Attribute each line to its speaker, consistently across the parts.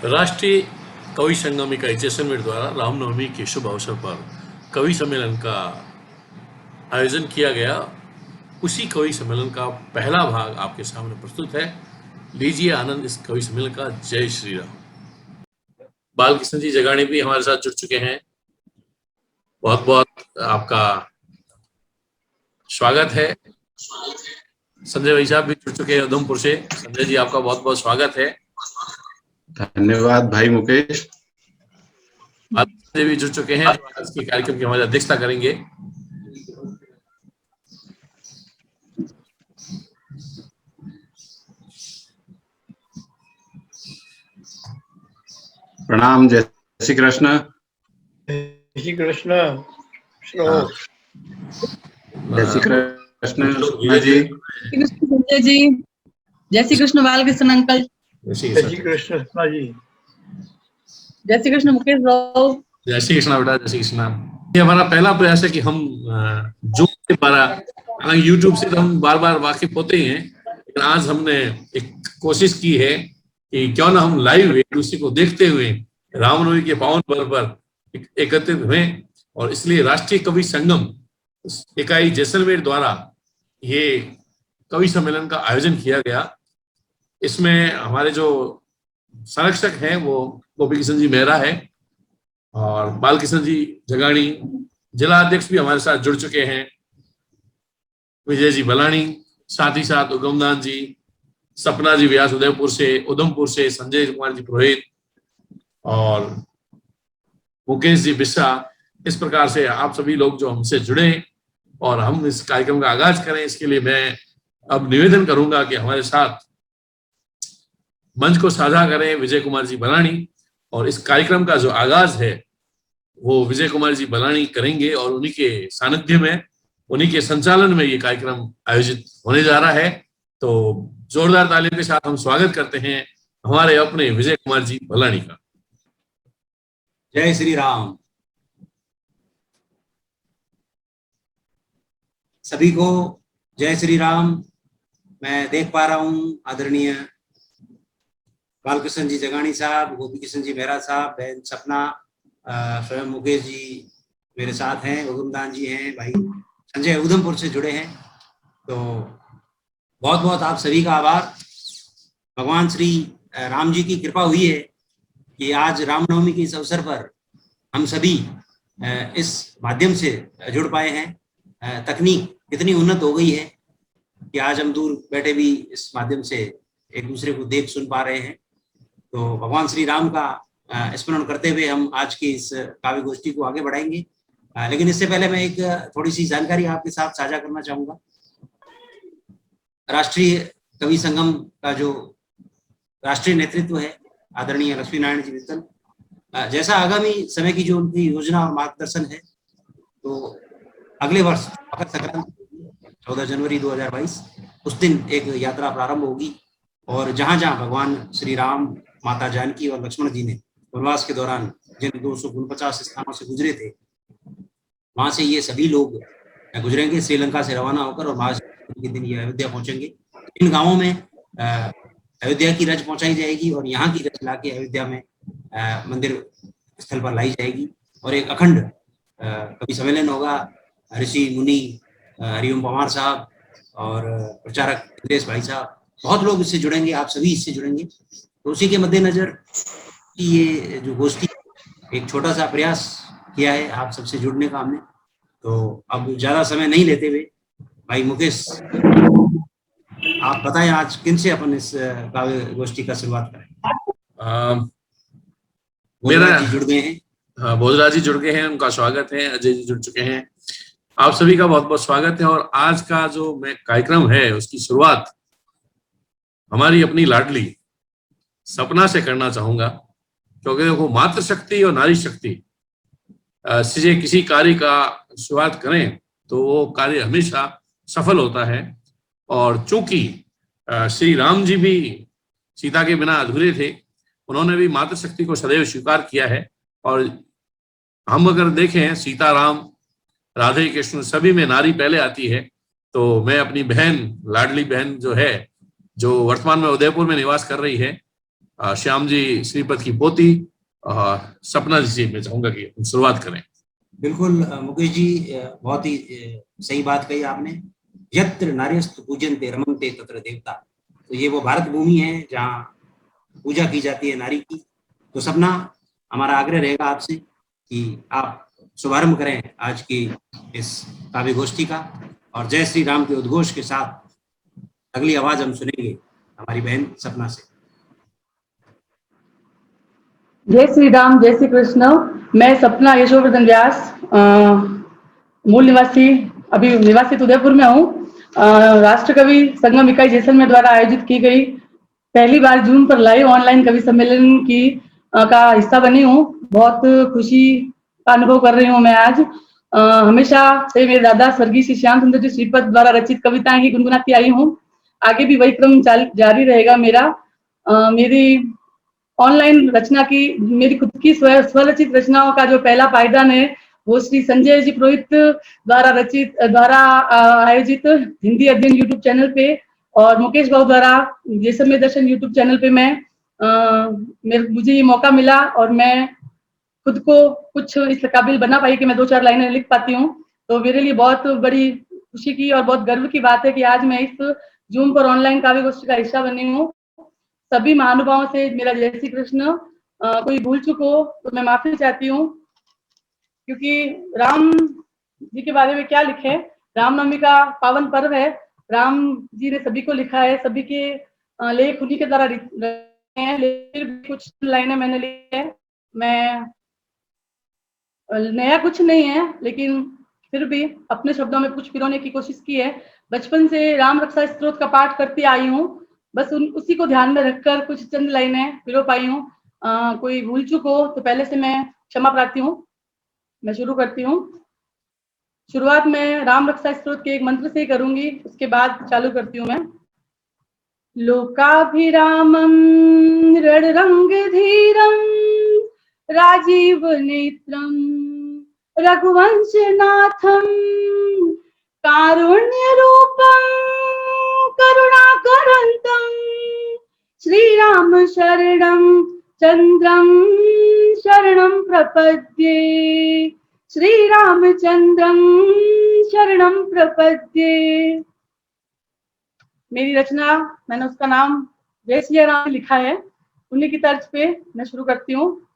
Speaker 1: राष्ट्रीय कवि संगम इकाई जैसलमेर द्वारा रामनवमी के शुभ अवसर पर कवि सम्मेलन का आयोजन किया गया। उसी कवि सम्मेलन का पहला भाग आपके सामने प्रस्तुत है। लीजिए आनंद इस कवि सम्मेलन का। जय श्री राम। बालकृष्ण जी जगाणी भी हमारे साथ जुड़ चुके हैं। बहुत बहुत आपका स्वागत है। संजय भाई साहब भी जुड़ चुके हैं उधमपुर से। संजय जी आपका बहुत बहुत स्वागत है।
Speaker 2: धन्यवाद भाई मुकेश।
Speaker 1: संजय भी जुड़ चुके हैं जो आज के कार्यक्रम की हमारी अध्यक्षता करेंगे।
Speaker 2: प्रणाम। जय श्री कृष्ण।
Speaker 3: जय श्री कृष्ण।
Speaker 2: जय श्री कृष्ण जी।
Speaker 4: संजय जी। जय श्री कृष्ण बालकृष्ण अंकल।
Speaker 3: जय श्री कृष्ण जी।
Speaker 4: जय श्री कृष्ण मुकेश राव।
Speaker 1: जय श्री कृष्ण बेटा। जय श्री कृष्ण। ये हमारा पहला प्रयास है कि हम जूम के द्वारा, हालांकि यूट्यूब से तो हम बार बार वाकिफ होते ही हैं, लेकिन आज हमने एक कोशिश की है कि क्यों ना हम लाइव एक दूसरे को देखते हुए रामनवमी के पावन पर्व पर एकत्रित हुए। और इसलिए राष्ट्रीय कवि संगम इकाई जैसलमेर द्वारा ये कवि सम्मेलन का आयोजन किया गया। इसमें हमारे जो संरक्षक हैं वो गोपी किशन जी मेहरा है और बालकृष्ण जी जगाणी, जिला अध्यक्ष भी हमारे साथ जुड़ चुके हैं, विजय जी बलानी, साथ ही साथ उगमदान जी, सपना जी व्यास उदयपुर से, उधमपुर से संजय कुमार जी पुरोहित और मुकेश जी बिस्सा। इस प्रकार से आप सभी लोग जो हमसे जुड़े और हम इस कार्यक्रम का आगाज करें, इसके लिए मैं अब निवेदन करूंगा कि हमारे साथ मंच को साझा करें विजय कुमार जी बलानी। और इस कार्यक्रम का जो आगाज है वो विजय कुमार जी बलानी करेंगे और उन्हीं के सानिध्य में, उन्हीं के संचालन में ये कार्यक्रम आयोजित होने जा रहा है। तो जोरदार तालियों के साथ हम स्वागत करते हैं हमारे अपने विजय कुमार जी बलानी का।
Speaker 5: जय श्री राम। सभी को जय श्री राम। मैं देख पा रहा हूँ आदरणीय बालकृष्ण जी जगाणी साहब, गोपी किशन जी मेहरा साहब, बहन सपना, स्वयं मुकेश जी मेरे साथ हैं, उगमदान जी हैं, भाई संजय उधमपुर से जुड़े हैं। तो बहुत बहुत आप सभी का आभार। भगवान श्री राम जी की कृपा हुई है कि आज रामनवमी के इस अवसर पर हम सभी इस माध्यम से जुड़ पाए हैं। तकनीक इतनी उन्नत हो गई है कि आज हम दूर बैठे भी इस माध्यम से एक दूसरे को देख सुन पा रहे हैं। तो भगवान श्री राम का स्मरण करते हुए हम आज की इस काव्य गोष्ठी को आगे बढ़ाएंगे। लेकिन इससे पहले मैं एक थोड़ी सी जानकारी आपके साथ साझा करना चाहूँगा। राष्ट्रीय कवि संगम का जो राष्ट्रीय नेतृत्व है आदरणीय लक्ष्मी नारायण जी मित्तल, जैसा आगामी समय की जो उनकी योजना और मार्गदर्शन है, तो अगले वर्ष मकर संक्रांति 14 जनवरी 2022 उस दिन एक यात्रा प्रारंभ होगी और जहां जहां भगवान श्री राम, माता जानकी और लक्ष्मण जी ने वनवास के दौरान जिन 249 स्थानों से गुजरे थे, वहां से ये सभी लोग गुजरेंगे श्रीलंका से रवाना होकर और महाशिवरात्रि के दिन ये अयोध्या पहुंचेंगे। इन गांवों में अयोध्या की रज पहुंचाई जाएगी और यहाँ की रज लाके अयोध्या में मंदिर स्थल पर लाई जाएगी और एक अखंड कवि सम्मेलन होगा। ऋषि मुनि हरिओम पवार साहब और प्रचारक नरेश भाई साहब, बहुत लोग इससे जुड़ेंगे, आप सभी इससे जुड़ेंगे। तो उसी के मद्देनजर ये जो गोष्ठी, एक छोटा सा प्रयास किया है आप सबसे जुड़ने का हमने। तो अब ज्यादा समय नहीं लेते हुए भाई मुकेश, आप बताएं आज किन से अपन इस काव्य गोष्ठी का शुरुआत करें।
Speaker 1: मेरा
Speaker 5: जी जुड़ गए हैं।
Speaker 1: हाँ, भोजराज जी जुड़ गए हैं, उनका स्वागत है। अजय जी जुड़ चुके हैं। आप सभी का बहुत बहुत स्वागत है। और आज का जो मैं कार्यक्रम है उसकी शुरुआत हमारी अपनी लाडली सपना से करना चाहूंगा, क्योंकि देखो मातृशक्ति और नारी शक्ति से किसी कार्य का शुरुआत करें तो वो कार्य हमेशा सफल होता है। और चूंकि श्री राम जी भी सीता के बिना अधूरे थे, उन्होंने भी मातृशक्ति को सदैव स्वीकार किया है। और हम अगर देखें सीता राम, राधे कृष्ण, सभी में नारी पहले आती है। तो मैं अपनी बहन, लाडली बहन जो है, जो वर्तमान में उदयपुर में निवास कर रही है, श्याम जी श्रीपद की पोती सपना जी से मैं चाहूंगा कि हम शुरुआत करें।
Speaker 5: बिल्कुल मुकेश जी, बहुत ही सही बात कही आपने। यत्र नार्यस्तु पूजन्ते रमन्ते तत्र देवता। तो ये वो भारत भूमि है जहाँ पूजा की जाती है नारी की। तो सपना, हमारा आग्रह रहेगा आपसे कि आप शुभारंभ करें आज की इस काव्य गोष्ठी का, और जय श्री राम के उद्घोष के साथ अगली आवाज हम सुनेंगे हमारी बहन सपना से।
Speaker 4: जय श्री राम, जय श्री कृष्ण। मैं सपना यशोवर्धन व्यास, मूल निवासी, अभी निवासी उदयपुर में हूँ। राष्ट्रकवि संगम इकाई जैसलमेर द्वारा आयोजित की गई पहली बार जूम पर लाइव ऑनलाइन कवि सम्मेलन की का हिस्सा बनी हूँ। बहुत खुशी का अनुभव कर रही हूँ मैं आज। हमेशा से मेरे दादा स्वर्गीय श्री श्याम सुंदर जी श्रीपद द्वारा रचित कविताएं ही गुनगुनाती आई हूँ। आगे भी वही क्रम जारी रहेगा मेरा। मेरी ऑनलाइन रचना की, मेरी खुद की स्वरचित रचनाओं का जो पहला पायदान है वो श्री संजय जी पुरोहित द्वारा आयोजित हिंदी अध्ययन यूट्यूब चैनल पे और मुकेश बाबू द्वारा जैसलमेर दर्शन यूट्यूब चैनल पे मुझे ये मौका मिला और मैं खुद को कुछ इस काबिल बना पाई कि मैं 2-4 लाइनें लिख पाती हूँ। तो मेरे लिए बहुत बड़ी खुशी की और बहुत गर्व की बात है कि आज मैं इस जूम पर ऑनलाइन काव्य गोष्ठी का हिस्सा बनी हूँ। सभी महानुभावों से मेरा जय श्री कृष्ण। कोई भूल चूक हो तो मैं माफी चाहती हूँ, क्योंकि राम जी के बारे में क्या लिखे। रामनवमी का पावन पर्व है। राम जी ने सभी को लिखा है, सभी के लेख उन्हीं के द्वारा लिखे हैं। लेकिन कुछ लाइनें मैंने लिखी है। मैं नया कुछ नहीं है, लेकिन फिर भी अपने शब्दों में कुछ पिरोने की कोशिश की है। बचपन से राम रक्षा स्तोत्र का पाठ करती आई हूँ, बस उसी को ध्यान में रखकर कुछ चंद लाइनें पिरो पाई हूँ। कोई भूल चूक हो तो पहले से मैं क्षमा प्रार्थी हूँ। मैं शुरू करती हूँ। शुरुआत में राम रक्षा स्तोत्र के एक मंत्र से ही करूंगी, उसके बाद चालू करती हूँ मैं। लोकाभिरामं रणरंगधीरं राजीव नेत्रं रघुवंशनाथं कारुण्यरूपं करुणाकरन्तं श्रीराम शरणं चन्द्रं शरणं प्रपद्ये श्रीरामचंद्रं शरणं प्रपद्ये। मेरी रचना, मैंने उसका नाम जय सिया राम लिखा है। उन्हीं की तर्ज पे मैं शुरू करती हूँ।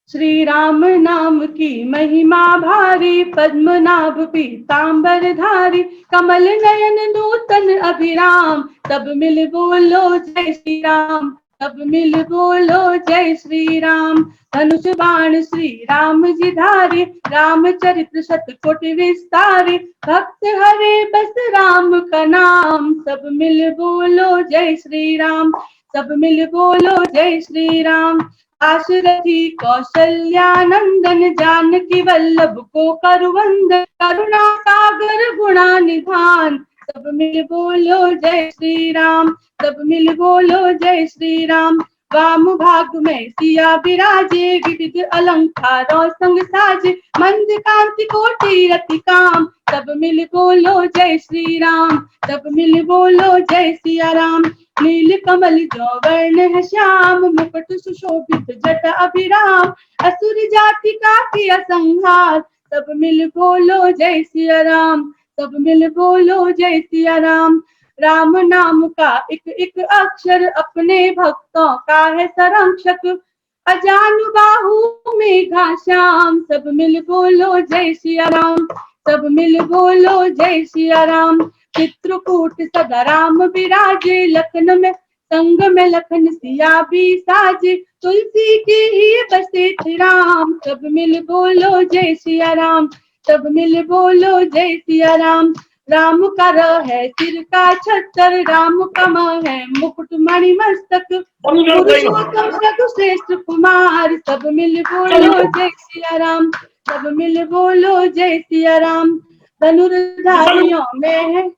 Speaker 4: श्री राम नाम की महिमा भारी, पद्मनाभ पीतांबर धारी, कमल नयन नूतन अभिराम, तब मिल बोलो जय श्री राम, तब मिल बोलो जय श्री राम। धनुष बाण श्री राम जी धारे, रामचरित्र शतकोटि विस्तारे, भक्त हरे बस राम का नाम, सब मिल बोलो जय श्री राम, सब मिल बोलो जय श्री राम। आशरथी कौशल्यानंदन, जानकी वल्लभ को करुवंदन, करुणा सागर गुणा निधान, सब मिल बोलो जय श्री राम, सब मिल बोलो जय श्री राम। वाम भाग में सिया विराजे, विविध अलंकारों संग साजे, मंद कांति कोटि रति काम, सब मिल बोलो जय श्री राम, सब मिल बोलो जय सिया राम। नील कमल जो वर्ण है श्याम, मुकुट सुशोभित जट अभिराम, असुर जाति का किया संहार, सब मिल बोलो जय सिया राम, सब मिल बोलो जय सिया राम। राम नाम का एक एक अक्षर, अपने भक्तों का है संरक्षक, अजानु बाहु में घाश्याम, सब मिल बोलो जय सिया राम, सब मिल बोलो जय सिया राम। चित्रकूट सदा राम विराजे, लखन में संग में लखन सिया भी साजे, तुलसी के ही बसे थे राम, सब मिल बोलो जय सिया राम, सब मिल बोलो जय सिया राम। राम का र है सिर का छतर, राम का म है मुकुट मणि मस्तक, पुरुषोत्तम सर्वश्रेष्ठ कुमार, सब मिल बोलो जय सिया राम, सब मिल बोलो जय सिया राम। धनुर्धारियों में है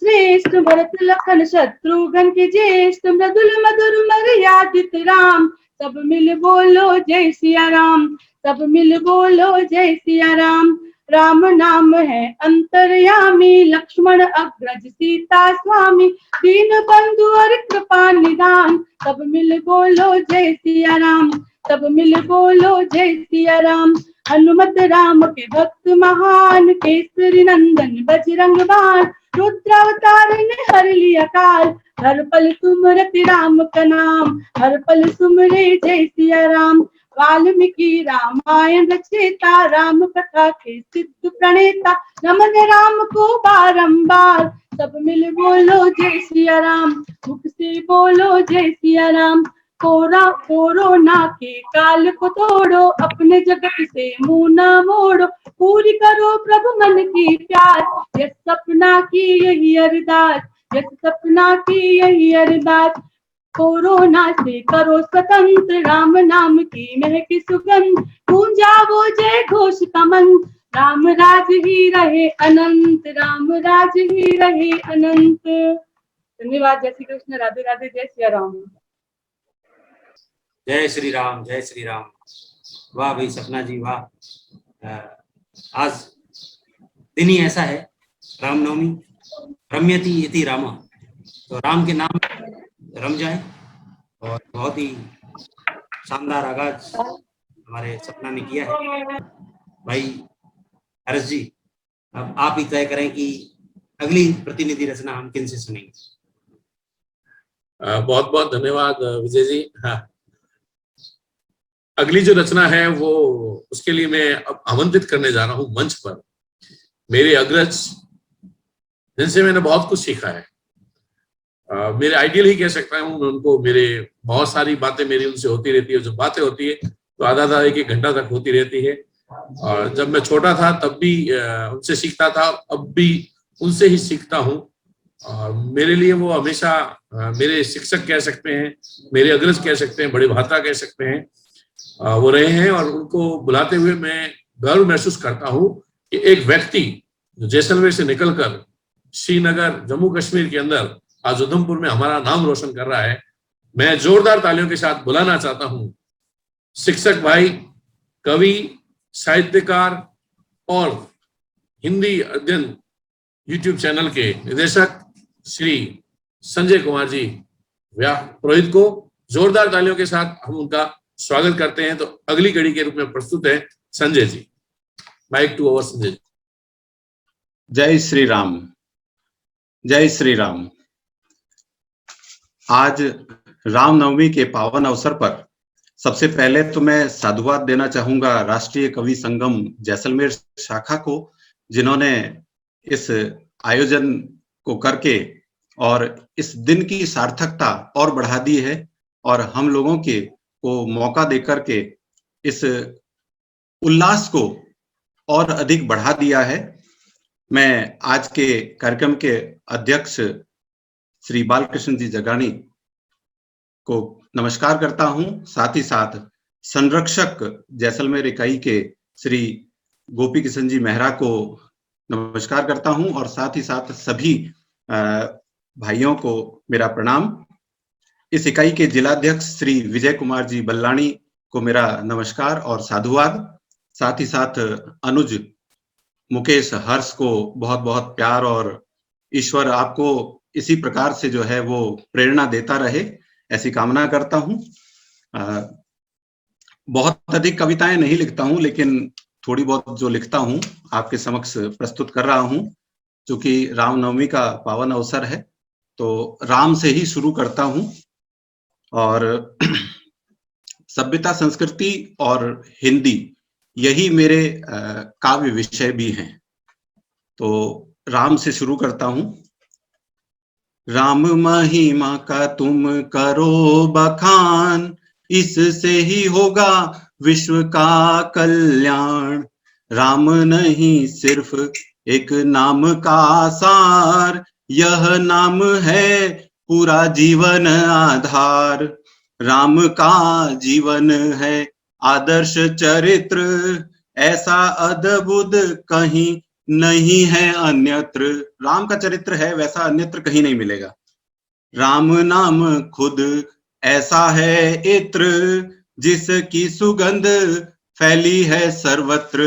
Speaker 4: श्रेष्ठ, भरत लखन शत्रुघ्न के ज्येष्ठ, मृदुल मधुर मर्यादित राम, सब मिल बोलो जय सिया राम, सब मिल बोलो जय सिया राम। राम नाम है अंतर्यामी, लक्ष्मण अग्रज सीता स्वामी, दीन बंधु और कृपा निधान। सब मिल बोलो जय सिया राम, सब मिल बोलो जय सिया राम। हनुमत राम के भक्त महान, केसरी नंदन बजरंग बाण, रुद्रावतार ने हर लिया काल, हर पल सुमरति राम का नाम, हर पल सुमरे जय सिया राम। वाल्मीकि रामायण रचेता, राम कथा के सिद्ध प्रणेता, नमन राम को बारंबार। सब मिल बोलो जय सिया राम, मुख से बोलो जय सिया राम। कोरोना के काल को तोड़ो, अपने जगत से मुंह न मोड़ो, पूरी करो प्रभु मन की प्यास, यस सपना की यही अरदास, यस सपना की यही अरदास। कोरोना से करो स्वतंत्र, राम नाम की महकी सुगंध, गूंजा वो जय घोष का मंत्र, राम राज ही रहे अनंत, राम राज ही रहे अनंत। धन्यवाद। जय श्री कृष्ण, राधे राधे, जय सिया राम।
Speaker 5: जय श्री राम, जय श्री राम। वाह भाई सपना जी, वाह। आज दिन ही ऐसा है, रामनवमी, रम्यति इति राम, तो राम के नाम रम जाए। और बहुत ही शानदार आगाज हमारे सपना ने किया है। भाई हर्ष जी, अब आप ही तय करें कि अगली प्रतिनिधि रचना हम किन से सुनेंगे।
Speaker 1: बहुत बहुत धन्यवाद विजय जी। हाँ, अगली जो रचना है वो, उसके लिए मैं अब आमंत्रित करने जा रहा हूं मंच पर मेरे अग्रज, जिनसे मैंने बहुत कुछ सीखा है। मेरे आइडियल ही कह सकता हूँ मैं उनको। मेरे बहुत सारी बातें मेरी उनसे होती रहती है, जो बातें होती है तो आधा एक घंटा तक होती रहती है। और जब मैं छोटा था तब भी उनसे सीखता था, अब भी उनसे ही सीखता हूँ। और मेरे लिए वो हमेशा मेरे शिक्षक कह सकते हैं, मेरे अग्रज कह सकते हैं, बड़े भ्राता कह सकते हैं, वो रहे हैं। और उनको बुलाते हुए मैं गर्व महसूस करता हूँ कि एक व्यक्ति जो जैसलमेर से निकलकर श्रीनगर, जम्मू कश्मीर के अंदर आज उधमपुर में हमारा नाम रोशन कर रहा है। मैं जोरदार तालियों के साथ बुलाना चाहता हूं शिक्षक भाई, कवि, साहित्यकार और हिंदी अध्ययन यूट्यूब चैनल के निदेशक श्री संजय कुमार जी व्यास पुरोहित को जोरदार तालियों के साथ हम उनका स्वागत करते हैं। तो अगली कड़ी के रूप में प्रस्तुत है Sanjay ji. Mic to over Sanjay ji.
Speaker 2: जय श्री राम, जय श्री राम। आज रामनवमी के पावन अवसर पर सबसे पहले तो मैं साधुवाद देना चाहूंगा राष्ट्रीय कवि संगम जैसलमेर शाखा को, जिन्होंने इस आयोजन को करके और इस दिन की सार्थकता और बढ़ा दी है और हम लोगों को मौका देकर के इस उल्लास को और अधिक बढ़ा दिया है। मैं आज के कार्यक्रम के अध्यक्ष श्री बालकृष्ण जी जगानी को नमस्कार करता हूं, साथ ही साथ संरक्षक जैसलमेर इकाई के श्री गोपी किशन जी मेहरा को नमस्कार करता हूं और साथ ही साथ सभी भाइयों को मेरा प्रणाम। इस इकाई के जिलाध्यक्ष श्री विजय कुमार जी बल्लाणी को मेरा नमस्कार और साधुवाद। साथ ही साथ अनुज, मुकेश, हर्ष को बहुत बहुत प्यार और ईश्वर आपको इसी प्रकार से जो है वो प्रेरणा देता रहे, ऐसी कामना करता हूं। बहुत अधिक कविताएं नहीं लिखता हूं, लेकिन थोड़ी बहुत जो लिखता हूं आपके समक्ष प्रस्तुत कर रहा हूं। क्योंकि रामनवमी का पावन अवसर है तो राम से ही शुरू करता हूं। और सभ्यता, संस्कृति और हिंदी, यही मेरे काव्य विषय भी हैं। तो राम से शुरू करता हूं। राम महिमा का तुम करो बखान, इससे ही होगा विश्व का कल्याण। राम नहीं सिर्फ एक नाम का सार, यह नाम है पूरा जीवन आधार। राम का जीवन है आदर्श चरित्र, ऐसा अद्भुत कहीं नहीं है अन्यत्र। राम का चरित्र है वैसा अन्यत्र कहीं नहीं मिलेगा। राम नाम खुद ऐसा है इत्र जिसकी सुगंध फैली है सर्वत्र।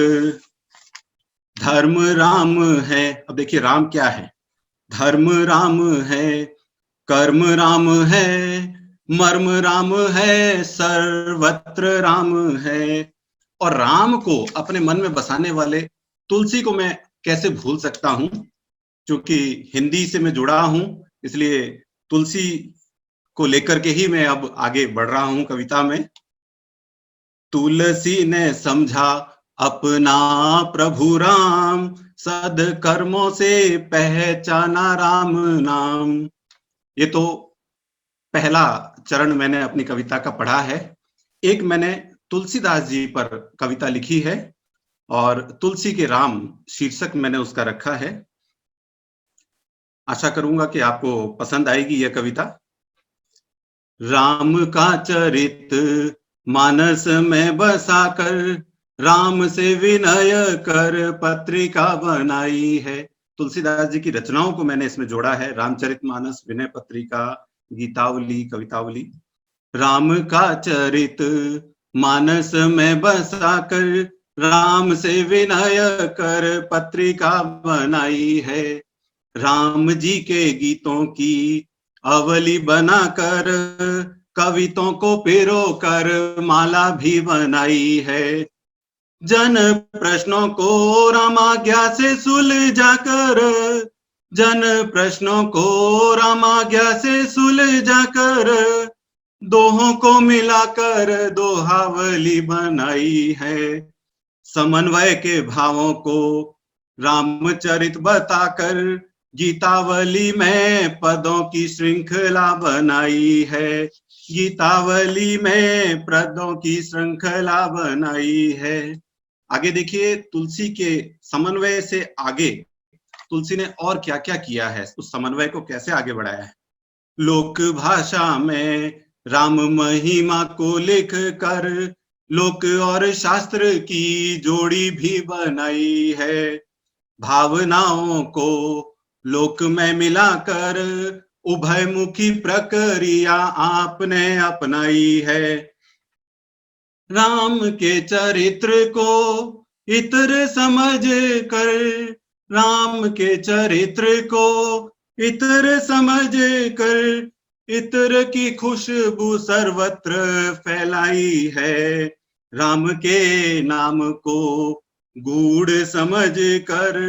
Speaker 2: धर्म राम है, अब देखिए राम क्या है, धर्म राम है, कर्म राम है, मर्म राम है, सर्वत्र राम है। और राम को अपने मन में बसाने वाले तुलसी को मैं कैसे भूल सकता हूं, क्योंकि हिंदी से मैं जुड़ा हूं, इसलिए तुलसी को लेकर के ही मैं अब आगे बढ़ रहा हूं कविता में। तुलसी ने समझा अपना प्रभु राम, सद्कर्मों से पहचाना राम नाम। ये तो पहला चरण मैंने अपनी कविता का पढ़ा है। एक मैंने तुलसीदास जी पर कविता लिखी है और तुलसी के राम शीर्षक मैंने उसका रखा है। आशा करूंगा कि आपको पसंद आएगी यह कविता। राम का चरित मानस में बसाकर, राम से विनय कर पत्रिका बनाई है। तुलसीदास जी की रचनाओं को मैंने इसमें जोड़ा है, रामचरितमानस, विनय पत्रिका, गीतावली, कवितावली। राम का चरित मानस में बसाकर, राम से विनय कर पत्रिका बनाई है। राम जी के गीतों की अवली बनाकर, कवितों को पिरो कर माला भी बनाई है। जन प्रश्नों को रामाज्ञा से सुलझा कर, जन प्रश्नों को रामाज्ञा से सुलझा कर, दोहों को मिलाकर दोहावली बनाई है। समन्वय के भावों को रामचरित बताकर, गीतावली में पदों की श्रृंखला बनाई है। गीतावली में पदों की श्रृंखला बनाई है। आगे देखिए, तुलसी के समन्वय से आगे तुलसी ने और क्या क्या किया है, उस समन्वय को कैसे आगे बढ़ाया है। लोक भाषा में राम महिमा को लिख कर, लोक और शास्त्र की जोड़ी भी बनाई है। भावनाओं को लोक में मिलाकर, उभयमुखी प्रक्रिया आपने अपनाई है। राम के चरित्र को इतर समझ कर, राम के चरित्र को इतर समझ कर, इतर की खुशबू सर्वत्र फैलाई है। राम के नाम को गूढ़ समझ कर,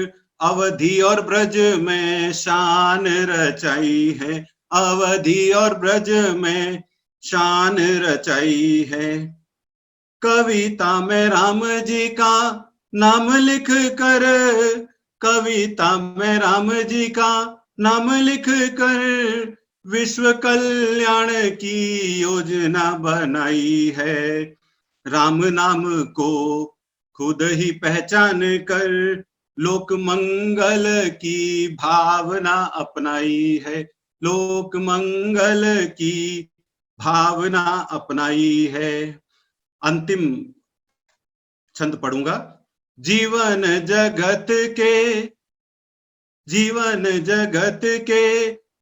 Speaker 2: अवधि और ब्रज में शान रचाई है। अवधि और ब्रज में शान रचाई है। कविता में राम जी का नाम लिख कर, कविता में राम जी का नाम लिख कर, विश्व कल्याण की योजना बनाई है। राम नाम को खुद ही पहचान कर, लोक मंगल की भावना अपनाई है। लोक मंगल की भावना अपनाई है। अंतिम छंद पढ़ूंगा। जीवन जगत के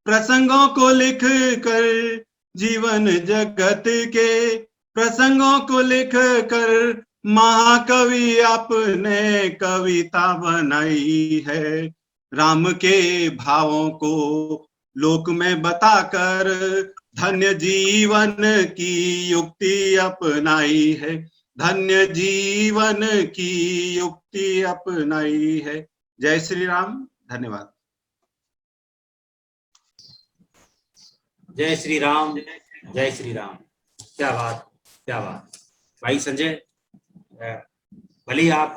Speaker 2: प्रसंगों को लिख कर, जीवन जगत के प्रसंगों को लिख कर, महाकवि आपने कविता बनाई है। राम के भावों को लोक में बताकर, धन्य जीवन की युक्ति अपनाई है। धन्य जीवन की युक्ति अपनाई है। जय श्री राम। धन्यवाद।
Speaker 5: जय श्री राम, जय श्री राम। क्या बात, क्या बात। भाई संजय, भले ही आप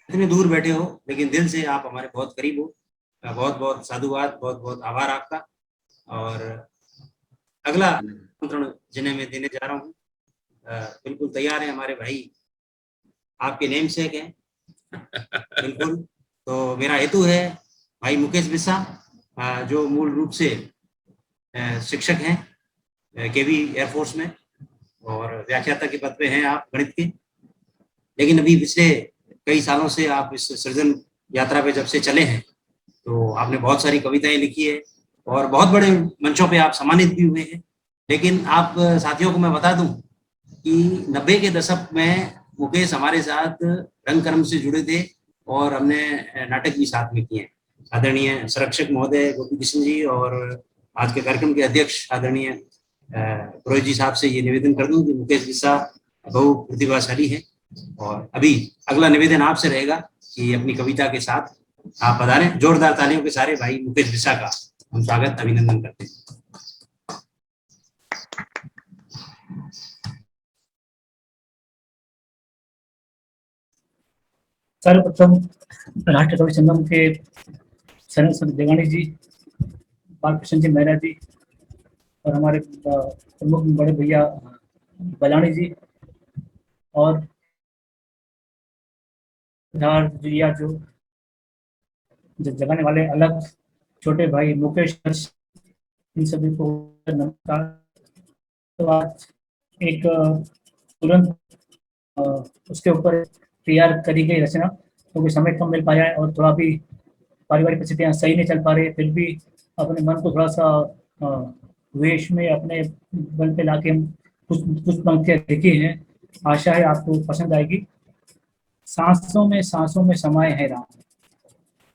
Speaker 5: इतने दूर बैठे हो, लेकिन दिल से आप हमारे बहुत करीब हो। बहुत बहुत साधुवाद, बहुत बहुत आभार आपका। और अगला आमंत्रण जिन्हें मैं देने जा रहा हूँ, बिल्कुल तैयार है हमारे भाई, आपके नेम सेक है बिल्कुल। तो मेरा हेतु है भाई मुकेश बिस्सा, जो मूल रूप से शिक्षक हैं केवी एयरफोर्स में और व्याख्याता के पद पे हैं आप गणित के। लेकिन अभी पिछले कई सालों से आप इस सृजन यात्रा पे जब से चले हैं, तो आपने बहुत सारी कविताएं लिखी है और बहुत बड़े मंचों पे आप सम्मानित भी हुए हैं। लेकिन आप साथियों को मैं बता दूं कि 90 के दशक में मुकेश हमारे साथ रंग कर्म से जुड़े थे और हमने नाटक भी साथ में किए। आदरणीय संरक्षक महोदय गोपी कृष्ण जी और आज के कार्यक्रम के अध्यक्ष आदरणीय पुरोहित जी साहब से ये निवेदन कर दूं कि मुकेश बिस्सा बहु प्रतिभाशाली है। और अभी अगला निवेदन आपसे रहेगा कि अपनी कविता के साथ आप पधारें। जोरदार तालियों के सारे भाई मुकेश बिस्सा का हम स्वागत अभिनंदन करते हैं।
Speaker 6: सर्वप्रथम राष्ट्रीय कवि संगम के सदस्य देवानी जी, बालकृष्ण जी मेहरा जी और हमारे प्रमुख बड़े भैया बलानी जी और जो जगाने वाले अलग छोटे भाई मुकेश, इन सभी को नमस्कार। तो आज एक तुरंत उसके ऊपर तैयार करी गई रचना, क्योंकि समय कम मिल पाया है और थोड़ा भी पारिवारिक परिस्थितियाँ सही नहीं चल पा रही, फिर भी अपने मन को थोड़ा सा वेश में अपने बल पे लाके हम कुछ पंक्तियाँ लिखी हैं। आशा है आपको पसंद आएगी। सांसों में समाये है राम,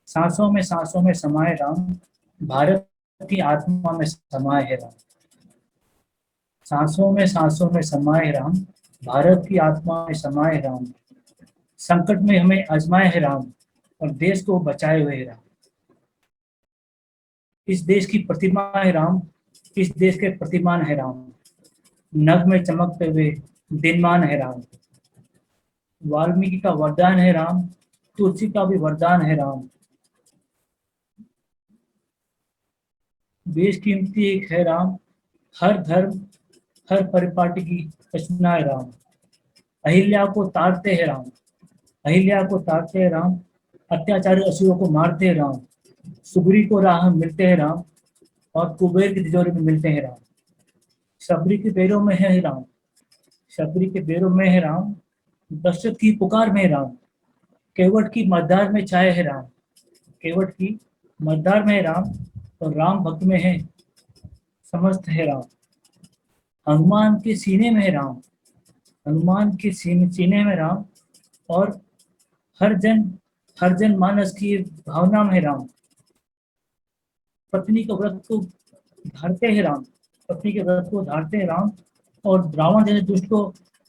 Speaker 6: सांसों में समाये राम, भारत की आत्मा में समाये है राम। सांसों में समाये राम, भारत की आत्मा में समाये राम। संकट में हमें आजमाए है राम और देश को बचाए हुए राम। इस देश की प्रतिमा है राम, इस देश के प्रतिमान है राम। नभ में चमकते हुए दिनमान है राम। वाल्मीकि का वरदान है राम, तुलसी का भी वरदान है राम। बेशकीमती एक है राम, हर धर्म हर परिपाटी की रचना है राम। अहिल्या को तारते हैं राम, अहिल्या को तारते हैं राम। अत्याचारी असुरों को मारते हैं राम। सुग्री को राह मिलते हैं राम और कुबेर की तिजोरी में मिलते हैं राम। शबरी के पैरों में है राम, शबरी के पैरों में है राम। दशरथ की पुकार में है राम, केवट की मझधार में छाए है राम। केवट की मझधार में है राम और राम भक्त में है समस्त है राम। हनुमान के सीने में है राम, हनुमान के सीने में राम और हर जन मानस की भावना में राम। पत्नी के व्रत को धारते हैं राम, पत्नी के व्रत को धारते हैं राम और रावण जैसे दुष्ट को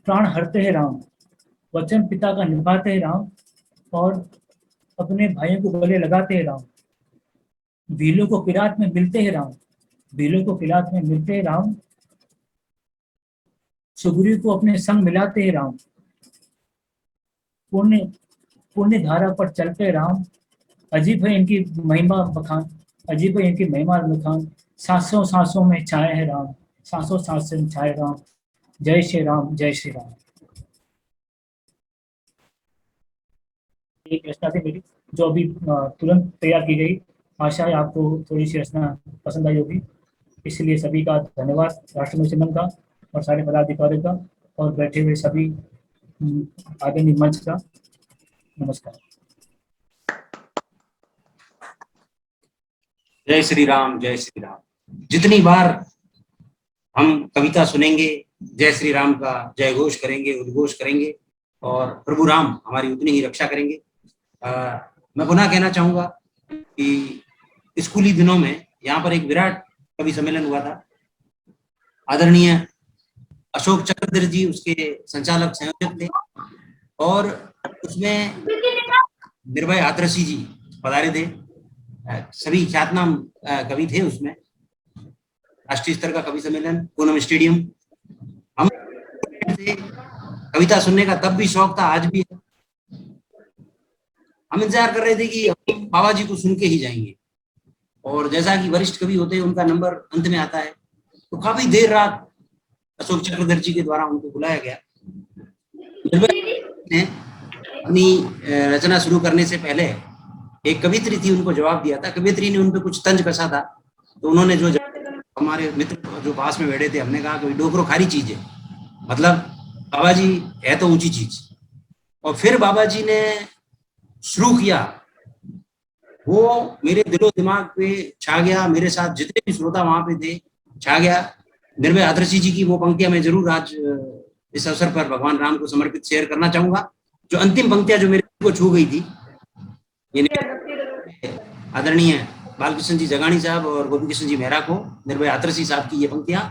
Speaker 6: प्राण हरते हैं राम। वचन पिता का निभाते हैं राम और अपने भाइयों को गले लगाते हैं राम। भीलों को किरात में मिलते हैं राम, भीलों को किरात में मिलते हैं राम। सुग्रीव को अपने संग मिलाते हैं राम। पुण्य धारा पर चलते राम। अजीब है इनकी महिमा बखान, अजीब है इनकी महिमा बखान। सांसों सांसों में छाए है राम, सांसों सांसों में छाए राम। जय श्री राम, जय श्री राम। एक रचना थी मेरी जो अभी तुरंत तैयार की गई। आशा है आपको थोड़ी सी रचना पसंद आई होगी। इसलिए सभी का धन्यवाद, राष्ट्रपति संगम का और सारे पदाधिकारियों का और बैठे हुए सभी आदरणीय मंच का नमस्कार।
Speaker 5: जय श्री राम, जय श्री राम। जितनी बार हम कविता सुनेंगे, जय श्री राम का जय घोष करेंगे, उद्घोष करेंगे और प्रभु राम हमारी उतनी ही रक्षा करेंगे। मैं पुनः कहना चाहूंगा कि स्कूली दिनों में यहाँ पर एक विराट कवि सम्मेलन हुआ था। आदरणीय अशोक चक्रधर जी उसके संचालक संयोजक थे और उसमें निर्भय आदर्शी जी पधारे थे। सभी ख्यातनाम कवि थे उसमें। राष्ट्रीय स्तर का कवि सम्मेलन, पूनम स्टेडियम। हम कविता सुनने का तब भी शौक था, आज भी है। हम इंतजार कर रहे थे कि बाबा जी को सुन के ही जाएंगे और जैसा कि वरिष्ठ कवि होते हैं उनका नंबर अंत में आता है, तो काफी देर रात अशोक चक्रधर जी के द्वारा उनको बुलाया गया। ने अपनी रचना शुरू करने से पहले एक कवित्री थी, उनको जवाब दिया था। कवित्री ने उन पर कुछ तंज कसा था, तो उन्होंने जो हमारे मित्र जो पास में बैठे थे, हमने कहा कि डोकरो खारी चीज है, मतलब बाबा जी है तो ऊंची चीज। और फिर बाबा जी ने शुरू किया, वो मेरे दिलो दिमाग पे छा गया, मेरे साथ जितने भी श्रोता वहां पे थे छा गया। निर्भय आदर्शी जी की वो पंक्तियां मैं जरूर आज इस अवसर पर भगवान राम को समर्पित शेयर करना चाहूंगा। जो अंतिम पंक्तियां जो मेरे को छू गई थी, ये आदरणीय बालकृष्ण जी जगानी साहब और गोपी कृष्ण जी मेहरा को, निर्भय आदर्शी साहब की ये पंक्तियां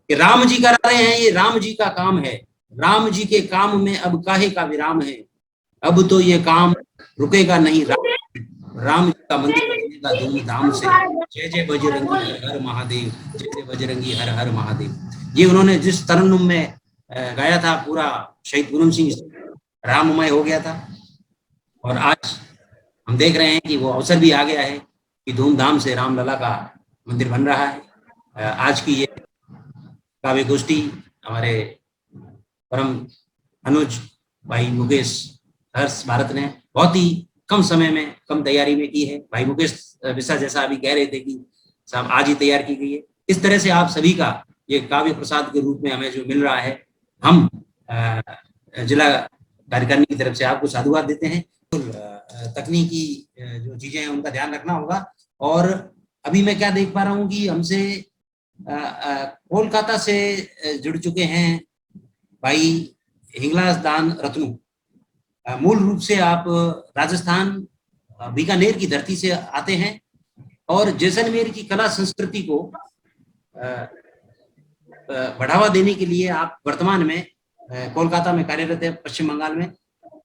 Speaker 5: कि राम जी करा रहे हैं, ये राम जी का काम है, राम जी के काम में अब काहे का विराम है, अब तो ये काम रुकेगा नहीं, राम जी का मंदिर बनेगा धूमधाम से, जय जय बजरंगी हर हर महादेव, जय जय बजरंगी हर हर महादेव। ये उन्होंने जिस तरन्नुम में गाया था, पूरा शहीद पूनम सिंह राममय हो गया था। और आज हम देख रहे हैं कि वो अवसर भी आ गया है कि धूमधाम से रामलला का मंदिर बन रहा है। आज की ये काव्य गोष्ठी हमारे परम अनुज भाई मुकेश हर्ष भारत ने बहुत ही कम समय में, कम तैयारी में की है। भाई मुकेश विसा जैसा अभी कह रहे थे कि साहब आज ही तैयार की गई है। इस तरह से आप सभी का ये काव्य प्रसाद के रूप में हमें जो मिल रहा है, हम जिला कार्यकारिणी की तरफ से आपको साधुवाद देते हैं। तकनीकी जो चीजें हैं उनका ध्यान रखना होगा। और अभी मैं क्या देख पा रहा हूँ कि हमसे कोलकाता से जुड़ चुके हैं भाई हिंगलाज दान रत्नू। मूल रूप से आप राजस्थान बीकानेर की धरती से आते हैं और जैसलमेर की कला संस्कृति को बढ़ावा देने के लिए आप वर्तमान में कोलकाता में कार्यरत है, पश्चिम बंगाल में।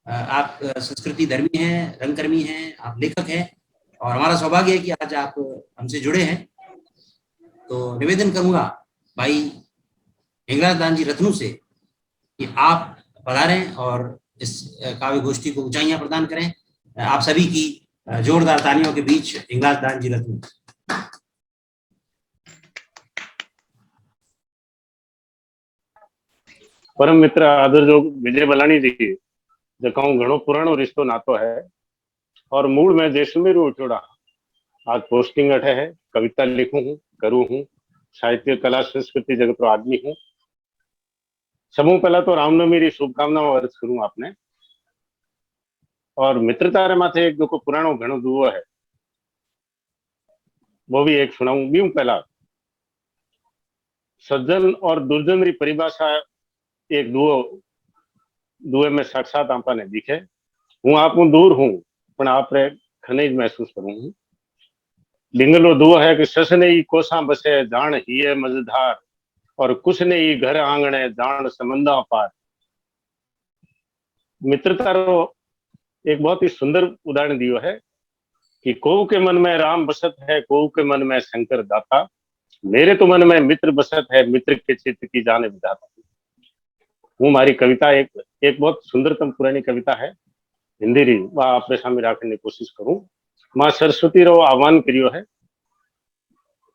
Speaker 5: आप संस्कृति धर्मी हैं, रंगकर्मी हैं, आप लेखक हैं और हमारा सौभाग्य है कि आज आप हमसे जुड़े हैं। तो निवेदन करूंगा भाई हिंगलाज दान जी रत्नू से कि आप पधारें और इस काव्य गोष्ठी को ऊंचाइयां प्रदान करें। आप सभी की जोरदार तालियों के बीच हिंगलाज दान जी रत्नू।
Speaker 7: परम मित्र आदर जो विजय बलानी जी जकाऊ घणो पुराणो रिश्तो नातो है और मूल में जैसलमेर उठोड़ा। आज पोस्टिंग अठे है, कविता लिखूं हूँ, करूँ हूँ, साहित्य कला संस्कृति जगत रो आदमी हूँ। समूह पहला तो रामनवमी री शुभकामनाओं अर्ज करूं आपने। और मित्रता रे माथे एक जो पुराणो घणो दुओ है वो भी एक सुनाऊं। बीऊ पहला सज्जन और दुर्जन री परिभाषा एक दुए में साक्षात आपा ने दिखे। हूँ आप दूर हूँ पण आप रे खनिज महसूस करूं हूँ। लिंगलो दुओ है कि सस ने ही कोसा बसे जान ही है मजेदार और कुछ ने ही घर आंगणे जान समंदा पार। मित्रता रो एक बहुत ही सुंदर उदाहरण दियो है कि कोऊ के मन में राम बसत है, कोऊ के मन में शंकर दाता, मेरे तो मन में मित्र बसत है, मित्र के चित्त की जाने विधाता। हूँ मारी कविता एक बहुत सुंदरतम पुरानी कविता है हिंदी री, वह आपरे सामने रखने की कोशिश करूं। मां सरस्वती रो आह्वान करियो है।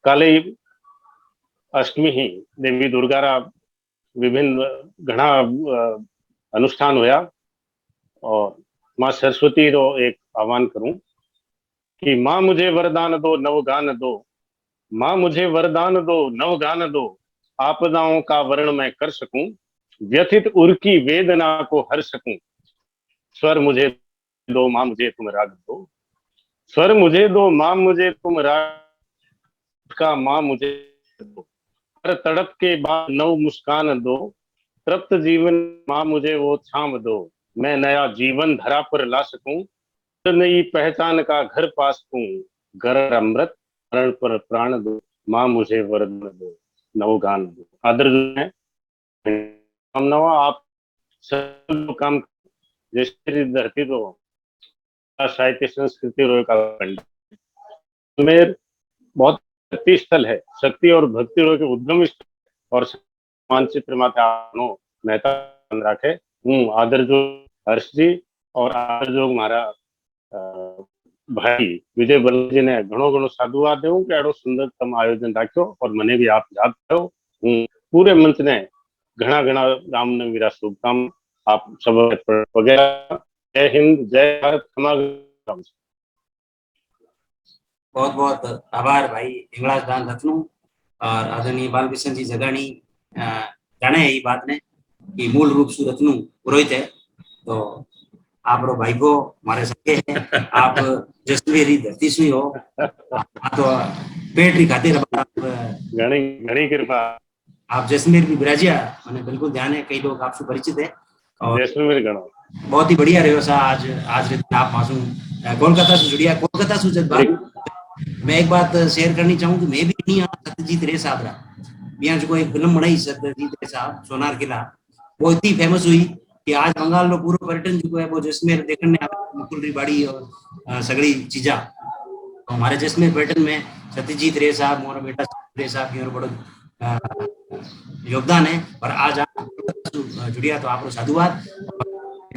Speaker 7: काले अष्टमी ही देवी दुर्गा रा विभिन्न घना अनुष्ठान होया और मां सरस्वती रो एक आह्वान करूं कि मां मुझे वरदान दो नवगान दो, मां मुझे वरदान दो नवगान दो, आपदाओं का वर्ण मैं कर सकूं, व्यथित उर की वेदना को हर सकूं। स्वर मुझे दो मां मुझे तुम राग दो, स्वर मुझे दो मां मुझे तुम राग का मां मुझे दो, हर तड़प के बाद नव मुस्कान दो, तृप्त जीवन मां मुझे वो छाम दो, मैं नया जीवन धरा पर ला सकूं, नई पहचान का घर पा सकूं, घर अमृत मरण पर प्राण दो, मां मुझे वरदान दो नवगान दो। आदर है आप सब काम जैसे धरती तो साहित्य संस्कृति रो का बहुत शक्ति स्थल है, शक्ति और भक्ति रो के उद्गम स्थल और मानचित्र माथे मेहता राखे। हूँ आदर जो हर्ष जी और आदर जो मारा भाई विजय बल्लभ जी ने घणो घणो साधुवाद देव कि एडो सुंदरतम आयोजन राख्यो और मने भी आप याद करो। हूँ पूरे मंच ने घना घना रामनवमी रा शुभकामना आप सब वगैरह। जय हिंद, जय भारत,
Speaker 5: बहुत बहुत आभार भाई हिंगलाज दान रत्नू और आदरणीय बालकृष्ण जी जगानी। जाने ये बात ने कि मूल रूप से रत्नू पुरोहित है, तो आप रो भाई को हमारे सके है। आप जैसलमेरी धरती से हो तो पेट री खातिर
Speaker 7: घणी घणी कृपा।
Speaker 5: आप जैसलमेर भी बिराजिया मैंने बिल्कुल ध्यान है, कई लोग आपसे परिचित है और
Speaker 7: जैसलमेर गणो
Speaker 5: बहुत ही बढ़िया रहो सा आज आज रीते आप मासूम कोलकाता से जुड़िया कोलकाता से जब मैं एक बात शेयर करनी चाहूँ कि मैं भी नहीं सत्यजीत रे साहब रहा यहाँ जो एक फिल्म बनाई सत्यजीत रे साहब सोनार किला, वो इतनी फेमस हुई कि आज बंगाल में पूरा पर्यटन जो है वो जैसलमेर देखने मुकुल री बाड़ी और सगड़ी चीजा तो हमारे जैसलमेर पर्यटन में सत्यजीत रे साहब मोरा बेटा रे साहब की बड़ा योगदान है। और आज आप जुड़िया तो आपको साधुवाद।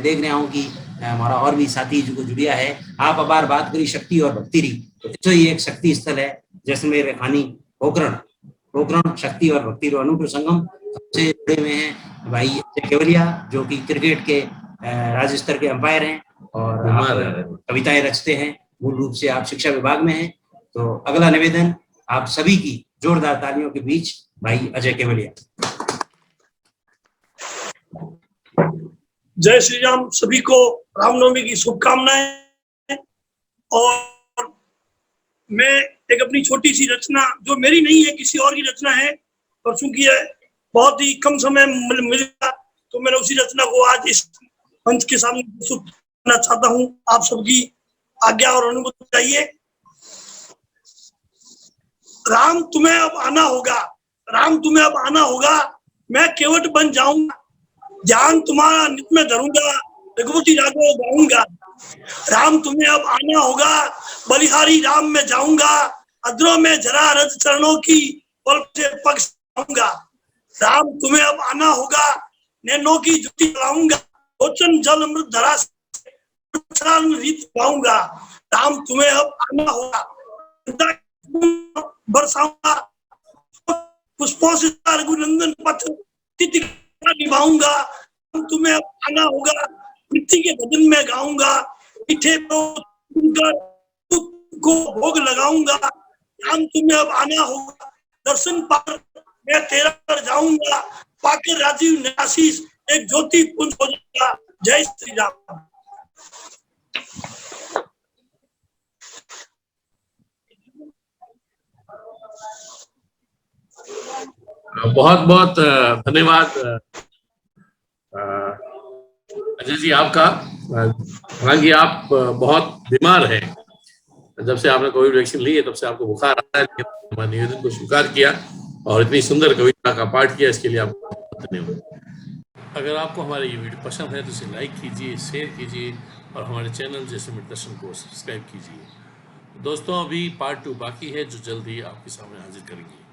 Speaker 5: देख रहा हूँ कि हमारा और भी साथी जो जुड़िया है, आप अबार बात करी शक्ति और भक्ति री, तो ये एक शक्ति स्थल है जैसलमेर खानी पोखरण शक्ति और भक्ति रो अनूठो संगम से जुड़े हुए हैं भाई अजय केवलिया जो कि क्रिकेट के राज्य स्तर के अंपायर हैं और कविताएं रचते हैं, मूल रूप से आप शिक्षा विभाग में हैं। तो अगला निवेदन आप सभी की जोरदार तालियों के बीच भाई अजय केवलिया।
Speaker 8: जय श्री राम। सभी को रामनवमी की शुभकामनाएं। और मैं एक अपनी छोटी सी रचना जो मेरी नहीं है किसी और की रचना है, और चूंकि बहुत ही कम समय मिला तो मैंने उसी रचना को आज इस मंच के सामने प्रस्तुत करना चाहता हूं। आप सबकी आज्ञा और अनुमति चाहिए। राम तुम्हें अब आना होगा, राम तुम्हें अब आना होगा, मैं केवट बन जाऊंगा, ध्यान तुम्हारा नित्य में धरूंगा, रघुपति राघव गाऊंगा। राम तुम्हें अब आना होगा, बलिहारी राम में जाऊंगा, अद्रों में जरा रज चरणों की पल से पग जाऊंगा। राम तुम्हें अब आना होगा, नैनों की ज्योति जलाऊंगा, लोचन जल अमृत धरा रीत पाऊंगा। राम तुम्हें अब आना होगा, बरसाऊंगा, पुष्पों से रघुनंदन पथ निभाऊंगा। तुम्हें अब आना होगा, मिट्टी के बदन में गाऊंगा, मीठे को भोग लगाऊंगा। राम तुम्हें अब आना होगा, दर्शन पाकर मैं तेरा पर जाऊंगा, पाकर राजीव निराशीष एक ज्योति पुंज हो जाऊंगा। जय श्री राम।
Speaker 1: बहुत बहुत धन्यवाद अजय जी आपका। हालांकि आप बहुत बीमार हैं, जब से आपने कोविड वैक्सीन ली है तब से आपको बुखार आ रहा है, लेकिन हमारे निवेदन को स्वीकार किया और इतनी सुंदर कविता का पाठ किया, इसके लिए आपको धन्यवाद। अगर आपको हमारी ये वीडियो पसंद है तो इसे लाइक कीजिए, शेयर कीजिए और हमारे चैनल जैसलमेर दर्शन को सब्सक्राइब कीजिए। दोस्तों अभी पार्ट 2 बाकी है जो जल्द ही आपके सामने हाजिर करेंगे।